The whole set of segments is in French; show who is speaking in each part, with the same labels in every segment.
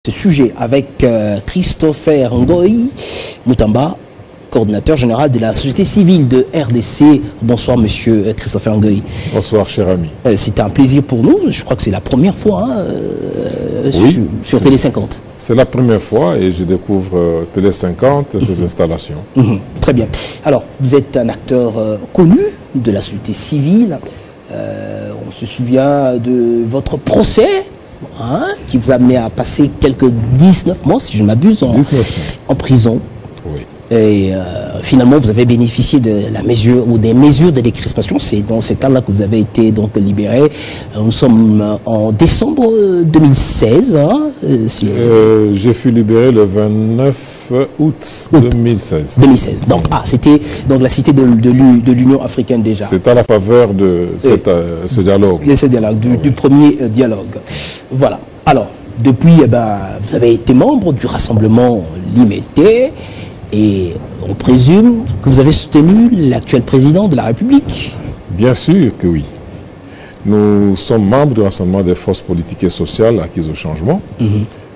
Speaker 1: Ce sujet avec Christopher Ngoï Moutamba, coordinateur général de la société civile de RDC. Bonsoir monsieur Christopher Ngoï.
Speaker 2: Bonsoir cher ami.
Speaker 1: C'est un plaisir pour nous, je crois que c'est la première fois
Speaker 2: oui,
Speaker 1: sur Télé 50.
Speaker 2: C'est la première fois et je découvre Télé 50 et ses installations.
Speaker 1: Très bien. Alors, vous êtes un acteur connu de la société civile. On se souvient de votre procès qui vous a amené à passer quelques 19 mois, si je ne m'abuse, en prison.
Speaker 2: Oui.
Speaker 1: Et finalement, vous avez bénéficié de la mesure ou des mesures de décrispation. C'est dans ce cas-là que vous avez été donc libéré. Nous sommes en décembre 2016.
Speaker 2: Je fus libéré le 29 août 2016.
Speaker 1: 2016. Donc, c'était donc la cité de l'Union africaine déjà.
Speaker 2: C'est à la faveur de ce dialogue.
Speaker 1: De ce dialogue, du premier dialogue. Voilà. Alors, depuis, vous avez été membre du Rassemblement Limité. Et on présume que vous avez soutenu l'actuel président de la République.
Speaker 2: Bien sûr que oui. Nous sommes membres du Rassemblement des forces politiques et sociales acquises au changement.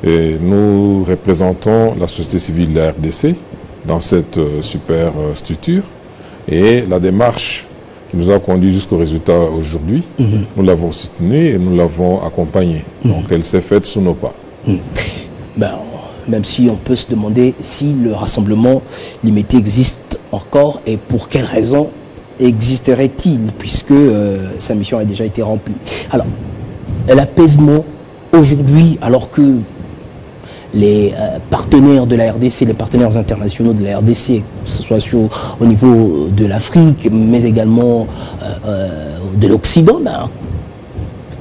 Speaker 2: Et nous représentons la société civile de la RDC dans cette super structure. Et la démarche qui nous a conduit jusqu'au résultat aujourd'hui, nous l'avons soutenue et nous l'avons accompagnée. Donc elle s'est faite sous nos pas.
Speaker 1: Même si on peut se demander si le Rassemblement Limité existe encore et pour quelles raisons existerait-il, puisque sa mission a déjà été remplie. Alors, l'apaisement aujourd'hui, alors que les partenaires de la RDC, les partenaires internationaux de la RDC, que ce soit au niveau de l'Afrique, mais également de l'Occident,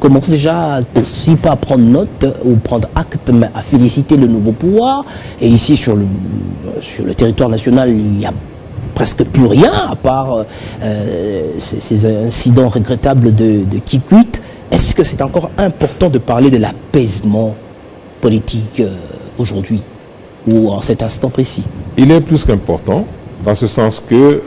Speaker 1: commence déjà aussi pas à prendre note ou prendre acte, mais à féliciter le nouveau pouvoir. Et ici, sur le territoire national, il n'y a presque plus rien, à part ces incidents regrettables de Kikwit. Est-ce que c'est encore important de parler de l'apaisement politique aujourd'hui, ou en cet instant précis?
Speaker 2: Il est plus qu'important, dans ce sens que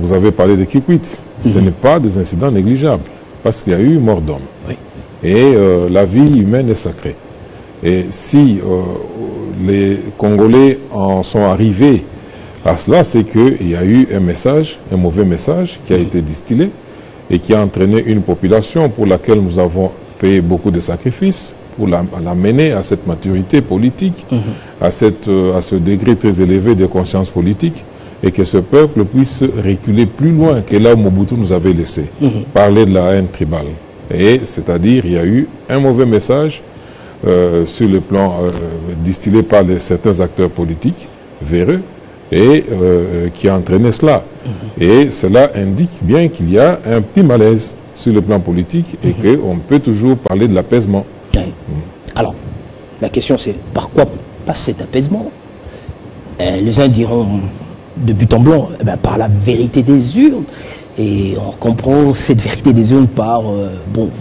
Speaker 2: vous avez parlé de Kikwit. Ce n'est pas des incidents négligeables. Parce qu'il y a eu mort d'homme.
Speaker 1: Oui.
Speaker 2: Et la vie humaine est sacrée. Et si les Congolais en sont arrivés à cela, c'est qu'il y a eu un message, un mauvais message qui a été distillé et qui a entraîné une population pour laquelle nous avons payé beaucoup de sacrifices pour l'amener à cette maturité politique, à ce degré très élevé de conscience politique, et que ce peuple puisse reculer plus loin que là où Mobutu nous avait laissé. Parler de la haine tribale. Et c'est-à-dire, il y a eu un mauvais message sur le plan distillé par certains acteurs politiques véreux et qui a entraîné cela. Et cela indique bien qu'il y a un petit malaise sur le plan politique et qu'on peut toujours parler de l'apaisement.
Speaker 1: Alors, la question c'est par quoi passe cet apaisement? Les uns diront de but en blanc, par la vérité des urnes. Et on comprend cette vérité des urnes par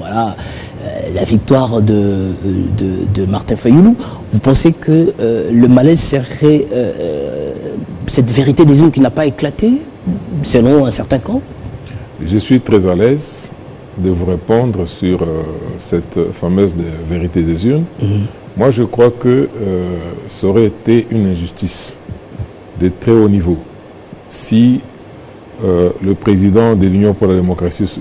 Speaker 1: la victoire de Martin Fayulu. Vous pensez que le malaise serait cette vérité des urnes qui n'a pas éclaté, selon un certain camp?
Speaker 2: Je suis très à l'aise de vous répondre sur cette fameuse vérité des urnes. Moi, je crois que ça aurait été une injustice de très haut niveau si le président de l'Union pour la démocratie,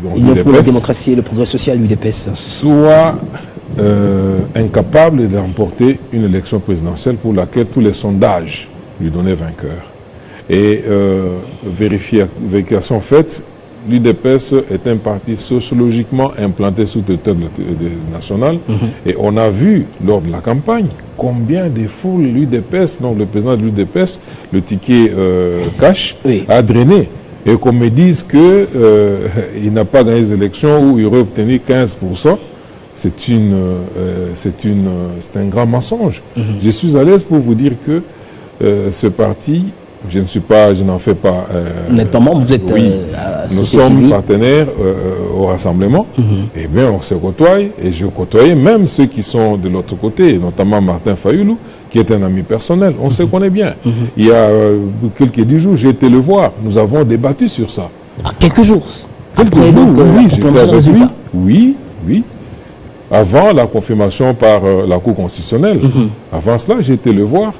Speaker 1: l'Union pour la démocratie et le progrès social, l'UDPS,
Speaker 2: soit incapable de remporter une élection présidentielle pour laquelle tous les sondages lui donnaient vainqueur. Et vérification faite, l'UDPS est un parti sociologiquement implanté sous le territoire national. Et on a vu lors de la campagne combien de foules l'UDPS, donc le président de l'UDPS, le ticket cash, a drainé. Et qu'on me dise qu'il n'a pas gagné les élections où il aurait obtenu 15%, c'est un grand mensonge. Je suis à l'aise pour vous dire que ce parti, je n'en fais pas.
Speaker 1: Vous n'êtes pas membre, vous êtes.
Speaker 2: Oui, nous sommes partenaires au Rassemblement. Et bien, on se côtoie. Et je côtoyais même ceux qui sont de l'autre côté, notamment Martin Fayulu, qui est un ami personnel. On se connaît bien. Il y a quelques 10 jours, j'ai été le voir. Nous avons débattu sur ça.
Speaker 1: Quelques jours.
Speaker 2: Quelques jours, oui, j'étais avec lui. Oui. avant la confirmation par la Cour constitutionnelle. Avant cela, j'étais le voir,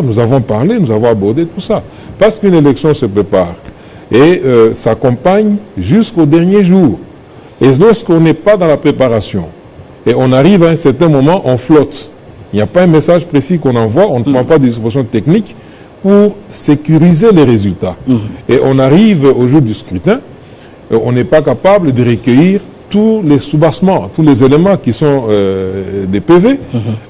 Speaker 2: nous avons parlé, nous avons abordé tout ça. Parce qu'une élection se prépare et s'accompagne jusqu'au dernier jour. Et lorsqu'on n'est pas dans la préparation et on arrive à un certain moment, on flotte. Il n'y a pas un message précis qu'on envoie, on ne prend pas des dispositions techniques pour sécuriser les résultats. Et on arrive au jour du scrutin, on n'est pas capable de recueillir tous les soubassements, tous les éléments qui sont des PV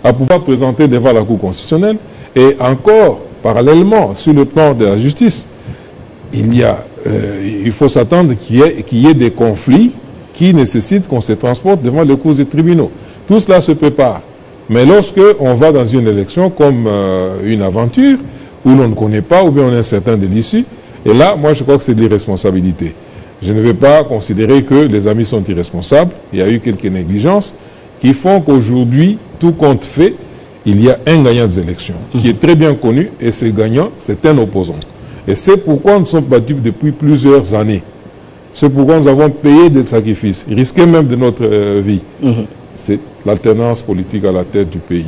Speaker 2: à pouvoir présenter devant la Cour constitutionnelle. Et encore, parallèlement, sur le plan de la justice, il faut s'attendre qu'il y ait des conflits qui nécessitent qu'on se transporte devant les cours et tribunaux. Tout cela se prépare. Mais lorsque on va dans une élection comme une aventure, où l'on ne connaît pas, ou bien on est incertain de l'issue, et là, moi je crois que c'est de l'irresponsabilité. Je ne vais pas considérer que les amis sont irresponsables. Il y a eu quelques négligences qui font qu'aujourd'hui, tout compte fait, il y a un gagnant des élections qui est très bien connu, et ce gagnant, c'est un opposant. Et c'est pourquoi nous sommes battus depuis plusieurs années. C'est pourquoi nous avons payé des sacrifices, risqué même de notre vie. C'est l'alternance politique à la tête du pays.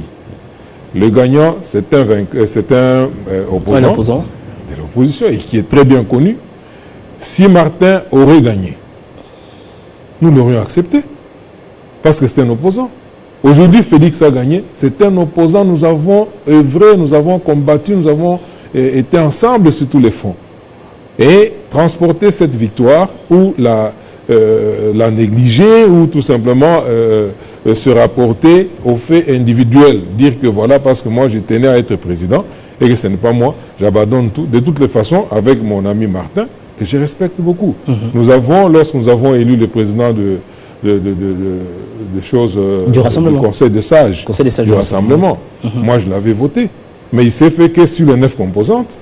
Speaker 2: Le gagnant, c'est un opposant de l'opposition, et qui est très bien connu. Si Martin aurait gagné, nous l'aurions accepté, parce que c'est un opposant. Aujourd'hui, Félix a gagné, c'est un opposant, nous avons œuvré, nous avons combattu, nous avons été ensemble sur tous les fronts. Et transporter cette victoire, ou la négliger, ou tout simplement se rapporter aux faits individuels, dire que voilà, parce que moi je tenais à être président, et que ce n'est pas moi, j'abandonne tout. De toutes les façons, avec mon ami Martin, que je respecte beaucoup. Nous avons, lorsque nous avons élu le président du Conseil des sages, du Rassemblement, moi je l'avais voté. Mais il s'est fait que sur les 9 composantes,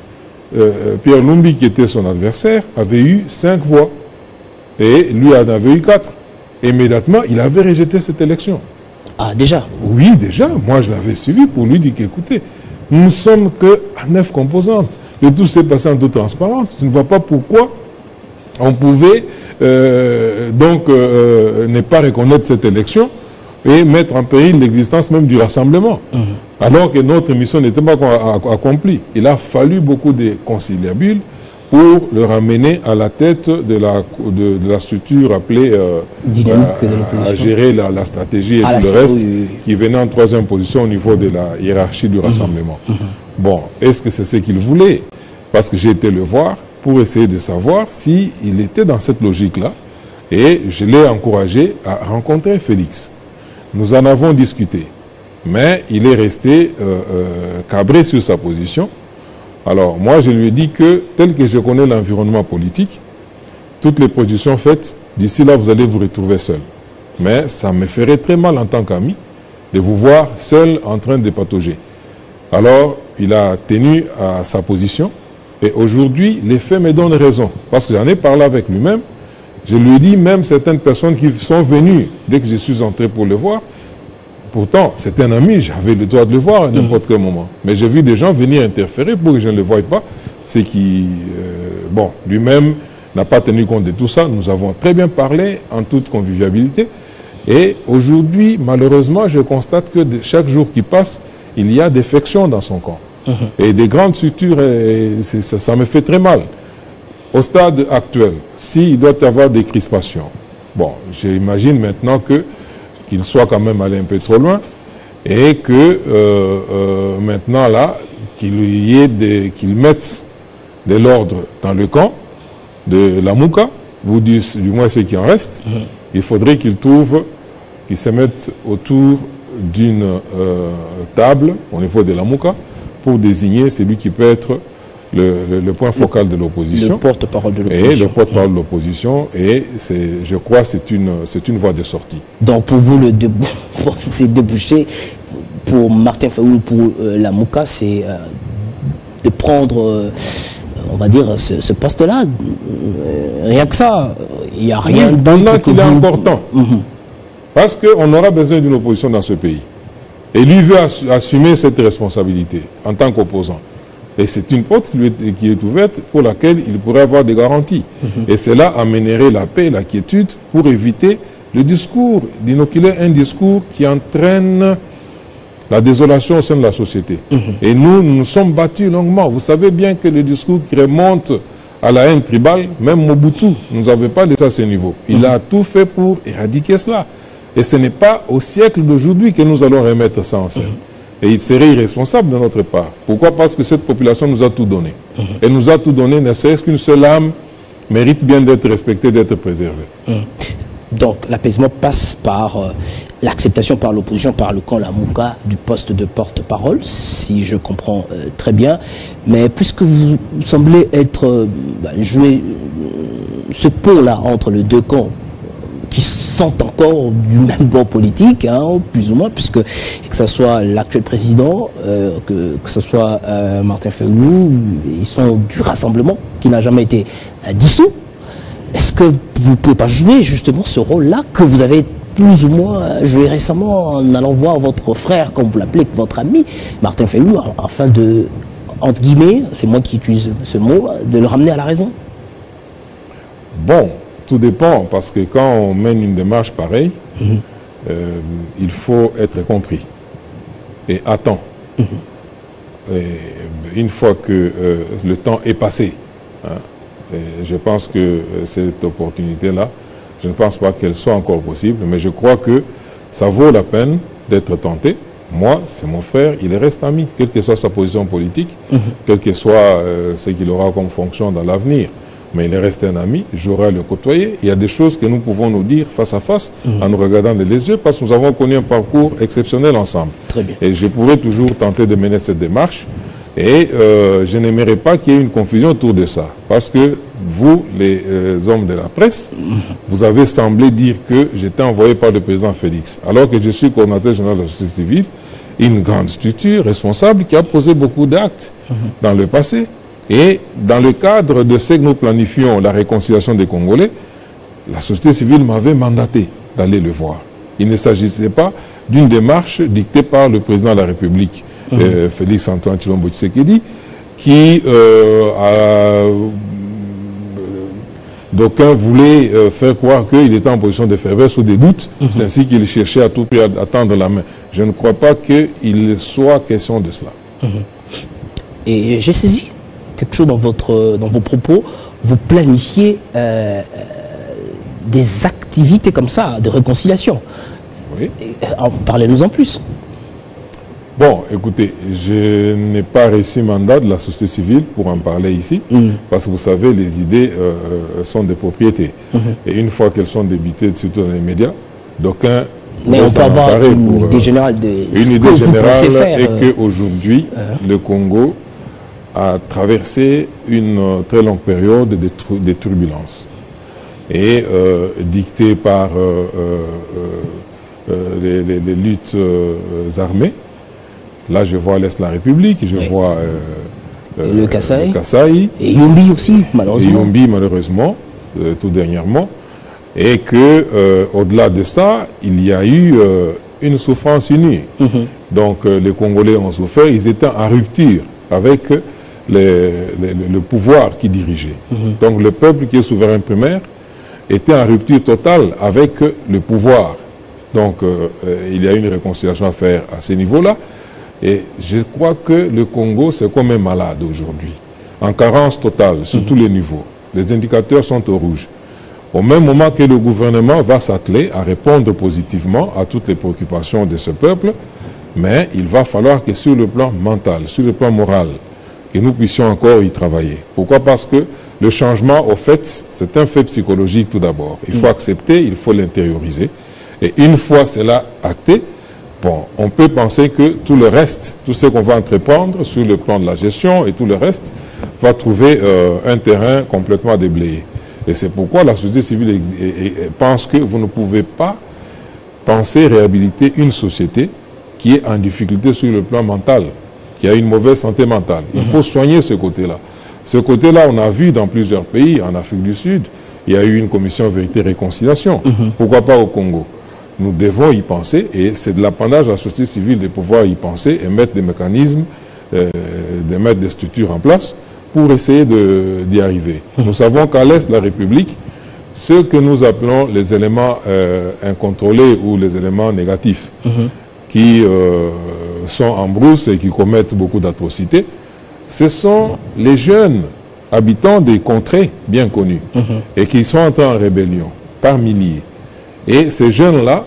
Speaker 2: Pierre Lumbi, qui était son adversaire, avait eu 5 voix. Et lui en avait eu 4. Immédiatement, il avait rejeté cette élection.
Speaker 1: Ah, déjà? Oui,
Speaker 2: déjà. Moi, je l'avais suivi pour lui dire qu'écoutez, nous ne sommes qu'à 9 composantes. Le tout s'est passé en toute transparence. Je ne vois pas pourquoi on pouvait ne pas reconnaître cette élection et mettre en péril l'existence même du rassemblement. Alors que notre mission n'était pas accomplie. Il a fallu beaucoup de conciliabules pour le ramener à la tête de la structure appelée à gérer la stratégie et tout le reste, qui venait en 3e position au niveau de la hiérarchie du rassemblement. Bon, est-ce que c'est ce qu'il voulait? Parce que j'ai été le voir pour essayer de savoir s'il était dans cette logique-là. Et je l'ai encouragé à rencontrer Félix. Nous en avons discuté. Mais il est resté cabré sur sa position. Alors, moi, je lui ai dit que, tel que je connais l'environnement politique, toutes les positions faites, d'ici là, vous allez vous retrouver seul. Mais ça me ferait très mal en tant qu'ami de vous voir seul en train de patauger. Alors, il a tenu à sa position. Et aujourd'hui, les faits me donnent raison. Parce que j'en ai parlé avec lui-même. Je lui ai dit, même certaines personnes qui sont venues dès que je suis entré pour le voir, pourtant, c'est un ami, j'avais le droit de le voir à n'importe quel moment. Mais j'ai vu des gens venir interférer pour que je ne le voie pas. C'est qui, bon, lui-même n'a pas tenu compte de tout ça. Nous avons très bien parlé en toute convivialité. Et aujourd'hui, malheureusement, je constate que chaque jour qui passe, il y a des frictions dans son camp. Et des grandes structures, ça me fait très mal. Au stade actuel, s'il doit y avoir des crispations, bon, j'imagine maintenant qu'il soit quand même allé un peu trop loin et que maintenant là, qu'il mette de l'ordre dans le camp de la Mouka, ou du moins ce qui en reste. Il faudrait qu'il se mette autour d'une table au niveau de la Mouka pour désigner celui qui peut être le point focal de l'opposition.
Speaker 1: Le porte-parole de l'opposition.
Speaker 2: Et le porte-parole de l'opposition. Et je crois que c'est une voie de sortie.
Speaker 1: Donc pour vous, c'est débouché pour Martin Fayoulou, pour la Mouka, c'est de prendre, on va dire, ce poste-là. Rien que ça. Il n'y a rien d'autre
Speaker 2: qu'il est important. Parce qu'on aura besoin d'une opposition dans ce pays. Et lui veut assumer cette responsabilité en tant qu'opposant. Et c'est une porte qui est ouverte pour laquelle il pourrait avoir des garanties. Et cela amènerait la paix et la quiétude pour éviter le discours, d'inoculer un discours qui entraîne la désolation au sein de la société. Et nous sommes battus longuement. Vous savez bien que le discours qui remonte à la haine tribale, même Mobutu, nous n'avait pas laissé à ce niveau. Il a tout fait pour éradiquer cela. Et ce n'est pas au siècle d'aujourd'hui que nous allons remettre ça en scène. Et il serait irresponsable de notre part. Pourquoi? Parce que cette population nous a tout donné. Elle nous a tout donné, ne serait-ce qu'une seule âme mérite bien d'être respectée, d'être préservée.
Speaker 1: Donc l'apaisement passe par l'acceptation par l'opposition, par le camp Lamuka, du poste de porte-parole, si je comprends très bien. Mais puisque vous semblez être jouer ce pont-là entre les deux camps, qui sont encore du même bord politique, hein, plus ou moins, puisque que ce soit l'actuel président, que ce soit Martin Fayulu, ils sont du rassemblement qui n'a jamais été dissous. Est-ce que vous ne pouvez pas jouer justement ce rôle-là que vous avez plus ou moins joué récemment en allant voir votre frère, comme vous l'appelez, votre ami, Martin Fayulu, afin de, entre guillemets, c'est moi qui utilise ce mot, de le ramener à la raison?
Speaker 2: Bon, tout dépend, parce que quand on mène une démarche pareille, il faut être compris et à temps. Et une fois que le temps est passé, hein, et je pense que cette opportunité-là, je ne pense pas qu'elle soit encore possible, mais je crois que ça vaut la peine d'être tenté. Moi, c'est mon frère, il reste ami, quelle que soit sa position politique, quel que soit ce qu'il aura comme fonction dans l'avenir. Mais il reste un ami, j'aurai à le côtoyer. Il y a des choses que nous pouvons nous dire face à face, en nous regardant dans les yeux, parce que nous avons connu un parcours exceptionnel ensemble.
Speaker 1: Très bien.
Speaker 2: Et je pourrais toujours tenter de mener cette démarche. Et je n'aimerais pas qu'il y ait une confusion autour de ça. Parce que vous, les hommes de la presse, vous avez semblé dire que j'étais envoyé par le président Félix. Alors que je suis coordinateur général de la société civile, une grande structure responsable qui a posé beaucoup d'actes dans le passé. Et dans le cadre de ce que nous planifions, la réconciliation des Congolais, la société civile m'avait mandaté d'aller le voir. Il ne s'agissait pas d'une démarche dictée par le président de la République, Félix Antoine Tshilombo Tshisekedi, qui d'aucuns voulaient faire croire qu'il était en position de faiblesse ou de doute. C'est ainsi qu'il cherchait à tout prix à tendre la main. Je ne crois pas qu'il soit question de cela.
Speaker 1: Et j'ai saisi quelque chose dans vos propos. Vous planifiez des activités comme ça, de réconciliation.
Speaker 2: Oui.
Speaker 1: Parlez-nous en plus.
Speaker 2: Bon, écoutez, je n'ai pas reçu mandat de la société civile pour en parler ici, parce que vous savez, les idées sont des propriétés. Et une fois qu'elles sont débitées, surtout dans les médias, d'aucuns...
Speaker 1: Mais on peut avoir une idée générale de ce que vous pensez faire.
Speaker 2: Et qu'aujourd'hui, le Congo a traversé une très longue période de turbulences. Et dictée par les luttes armées. Là, je vois l'Est de la République, je vois
Speaker 1: le
Speaker 2: Kasaï.
Speaker 1: Et Yumbi aussi, malheureusement.
Speaker 2: Et Yumbi, malheureusement, tout dernièrement. Et que, au-delà de ça, il y a eu une souffrance unie. Donc, les Congolais ont souffert, ils étaient en rupture avec le pouvoir qui dirigeait. Donc, le peuple qui est souverain primaire était en rupture totale avec le pouvoir. Donc, il y a une réconciliation à faire à ce niveau-là. Et je crois que le Congo, c'est comme un malade aujourd'hui, en carence totale sur tous les niveaux. Les indicateurs sont au rouge. Au même moment que le gouvernement va s'atteler à répondre positivement à toutes les préoccupations de ce peuple, mais il va falloir que sur le plan mental, sur le plan moral, que nous puissions encore y travailler. Pourquoi? Parce que le changement, au fait, c'est un fait psychologique tout d'abord. Il faut accepter, il faut l'intérioriser. Et une fois cela acté, bon, on peut penser que tout le reste, tout ce qu'on va entreprendre sur le plan de la gestion et tout le reste, va trouver un terrain complètement déblayé. Et c'est pourquoi la société civile pense que vous ne pouvez pas penser réhabiliter une société qui est en difficulté sur le plan mental, qui a une mauvaise santé mentale. Il faut soigner ce côté-là. Ce côté-là, on a vu dans plusieurs pays, en Afrique du Sud, il y a eu une commission vérité et réconciliation. Pourquoi pas au Congo? Nous devons y penser, et c'est de l'apanage de la société civile de pouvoir y penser et mettre des mécanismes, de mettre des structures en place pour essayer d'y arriver. Nous savons qu'à l'Est de la République, ce que nous appelons les éléments incontrôlés ou les éléments négatifs qui sont en brousse et qui commettent beaucoup d'atrocités, ce sont les jeunes habitants des contrées bien connues et qui sont entrés en rébellion par milliers. Et ces jeunes-là,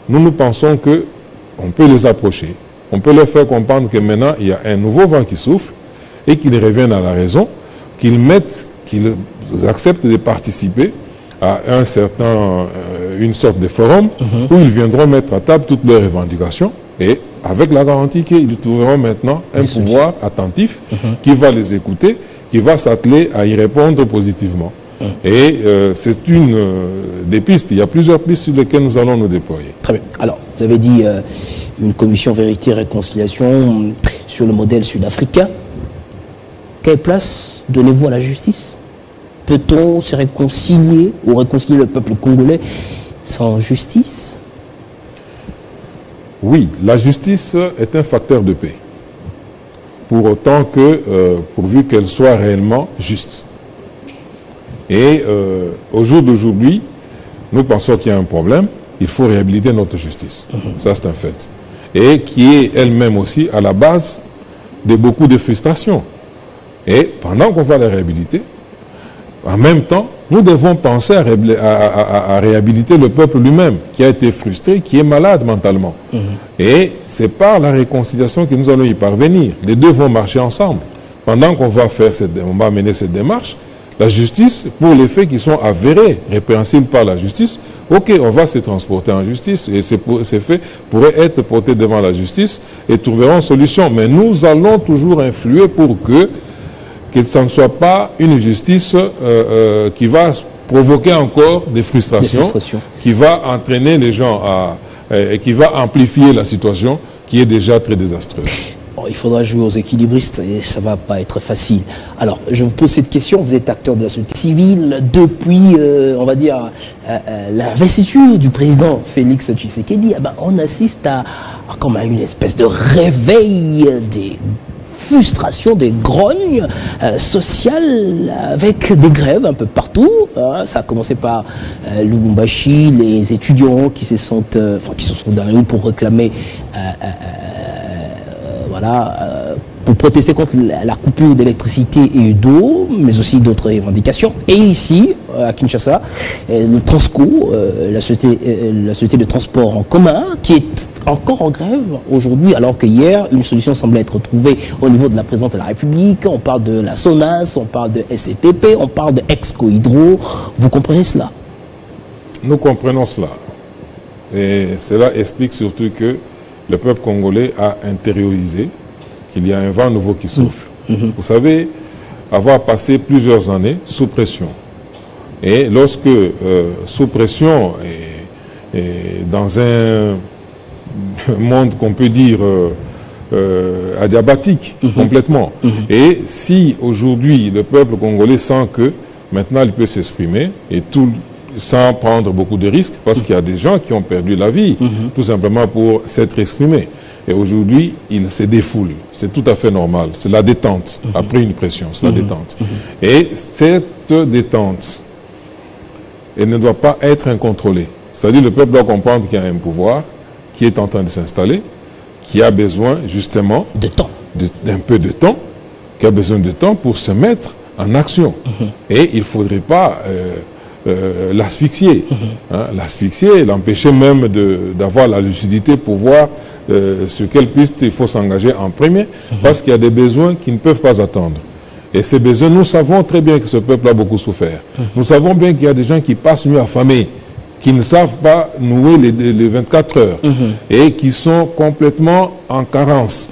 Speaker 2: nous pensons qu'on peut les approcher, on peut leur faire comprendre que maintenant il y a un nouveau vent qui souffle et qu'ils reviennent à la raison, qu'ils acceptent de participer à une sorte de forum où ils viendront mettre à table toutes leurs revendications et avec la garantie qu'ils trouveront maintenant un pouvoir attentif qui va les écouter, qui va s'atteler à y répondre positivement. Et c'est une des pistes. Il y a plusieurs pistes sur lesquelles nous allons nous déployer.
Speaker 1: Très bien. Alors, vous avez dit une commission vérité et réconciliation sur le modèle sud-africain. Quelle place donnez-vous à la justice? Peut-on se réconcilier ou réconcilier le peuple congolais sans justice?
Speaker 2: Oui, la justice est un facteur de paix. Pour autant que, pourvu qu'elle soit réellement juste. Et au jour d'aujourd'hui, nous pensons qu'il y a un problème, il faut réhabiliter notre justice. Ça, c'est un fait. Et qui est elle-même aussi à la base de beaucoup de frustrations. Et pendant qu'on va la réhabiliter, en même temps, nous devons penser à réhabiliter le peuple lui-même, qui a été frustré, qui est malade mentalement. Et c'est par la réconciliation que nous allons y parvenir. Les deux vont marcher ensemble. Pendant qu'on va mener cette démarche, la justice, pour les faits qui sont avérés, répréhensibles par la justice, ok, on va se transporter en justice et ces faits pourraient être portés devant la justice et trouveront solution. Mais nous allons toujours influer pour que ça ne soit pas une justice qui va provoquer encore des frustrations, qui va entraîner les gens et qui va amplifier la situation qui est déjà très désastreuse.
Speaker 1: Il faudra jouer aux équilibristes et ça ne va pas être facile. Alors, je vous pose cette question. Vous êtes acteur de la société civile depuis, on va dire, l'investiture du président Félix Tshisekedi. On assiste à comme à une espèce de réveil des frustrations, des grognes sociales avec des grèves un peu partout. Ça a commencé par Lubumbashi, les étudiants qui se sont dans la rue pour réclamer pour protester contre la coupure d'électricité et d'eau, mais aussi d'autres revendications. Et ici, à Kinshasa, le Transco, la société de transport en commun, qui est encore en grève aujourd'hui, alors que hier, une solution semblait être trouvée au niveau de la présidence de la République. On parle de la SONAS, on parle de SCTP, on parle de Exco Hydro. Vous comprenez cela?
Speaker 2: Nous comprenons cela. Et cela explique surtout que le peuple congolais a intériorisé qu'il y a un vent nouveau qui souffle. Vous savez, avoir passé plusieurs années sous pression. Et lorsque, sous pression et dans un monde qu'on peut dire adiabatique complètement, et si aujourd'hui le peuple congolais sent que maintenant il peut s'exprimer et tout sans prendre beaucoup de risques, parce qu'il y a des gens qui ont perdu la vie, tout simplement pour s'être exprimés. Et aujourd'hui, ils se défoulent. C'est tout à fait normal. C'est la détente, après une pression, c'est la détente. Et cette détente, elle ne doit pas être incontrôlée. C'est-à-dire le peuple doit comprendre qu'il y a un pouvoir qui est en train de s'installer, qui a besoin justement d'un peu de temps, qui a besoin de temps pour se mettre en action. Et il ne faudrait pas l'asphyxier. L'asphyxier, l'empêcher même d'avoir la lucidité pour voir sur quelle piste il faut s'engager en premier, parce qu'il y a des besoins qui ne peuvent pas attendre. Et ces besoins, nous savons très bien que ce peuple a beaucoup souffert. Nous savons bien qu'il y a des gens qui passent nuit affamés, qui ne savent pas nouer les 24 heures et qui sont complètement en carence.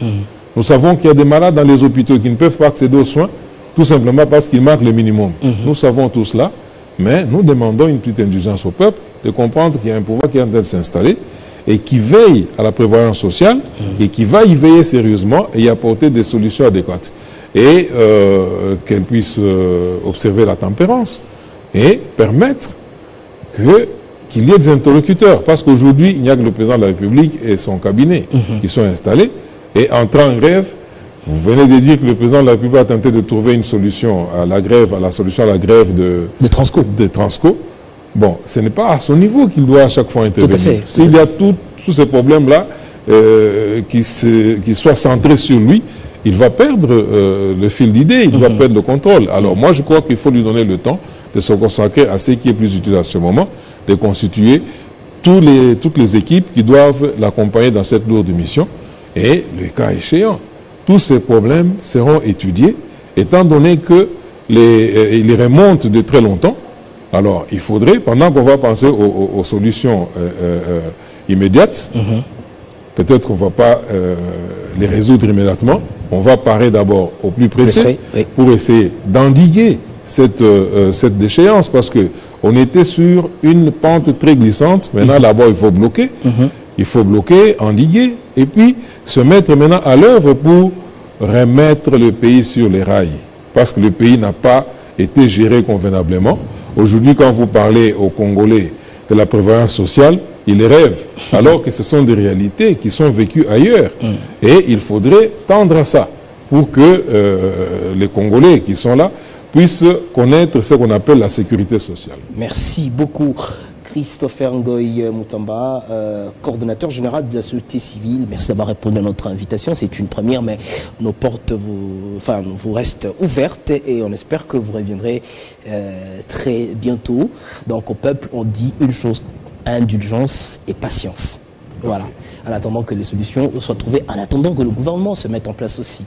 Speaker 2: Nous savons qu'il y a des malades dans les hôpitaux qui ne peuvent pas accéder aux soins, tout simplement parce qu'il manque le minimum. Nous savons tout cela. Mais nous demandons une petite indulgence au peuple de comprendre qu'il y a un pouvoir qui est en train de s'installer et qui veille à la prévoyance sociale et qui va y veiller sérieusement et y apporter des solutions adéquates. Et qu'elle puisse observer la tempérance et permettre qu'il y ait des interlocuteurs. Parce qu'aujourd'hui, il n'y a que le président de la République et son cabinet qui sont installés et entrant en grève. Vous venez de dire que le président de la République a tenté de trouver une solution à la grève, de Transco. Bon, ce n'est pas à son niveau qu'il doit à chaque fois intervenir. S'il y a tous ces problèmes-là qui soient centrés sur lui, il va perdre le fil d'idée, il va perdre le contrôle. Alors moi, je crois qu'il faut lui donner le temps de se consacrer à ce qui est plus utile à ce moment, de constituer toutes les équipes qui doivent l'accompagner dans cette lourde mission. Et le cas échéant, tous ces problèmes seront étudiés, étant donné qu'ils remontent de très longtemps. Alors, il faudrait, pendant qu'on va penser aux solutions immédiates, peut-être qu'on ne va pas les résoudre immédiatement, on va parer d'abord au plus pressé pour essayer d'endiguer cette déchéance, parce qu'on était sur une pente très glissante. Maintenant, d'abord, il faut bloquer. Il faut bloquer, endiguer, et puis se mettre maintenant à l'œuvre pour remettre le pays sur les rails. Parce que le pays n'a pas été géré convenablement. Aujourd'hui, quand vous parlez aux Congolais de la prévoyance sociale, ils rêvent, alors que ce sont des réalités qui sont vécues ailleurs. Et il faudrait tendre à ça pour que les Congolais qui sont là puissent connaître ce qu'on appelle la sécurité sociale.
Speaker 1: Merci beaucoup. Christopher Ngoy Moutamba, coordonnateur général de la société civile. Merci d'avoir répondu à notre invitation. C'est une première, mais nos portes vous restent ouvertes et on espère que vous reviendrez très bientôt. Donc au peuple, on dit une chose, indulgence et patience. Voilà. En attendant que les solutions soient trouvées, en attendant que le gouvernement se mette en place aussi.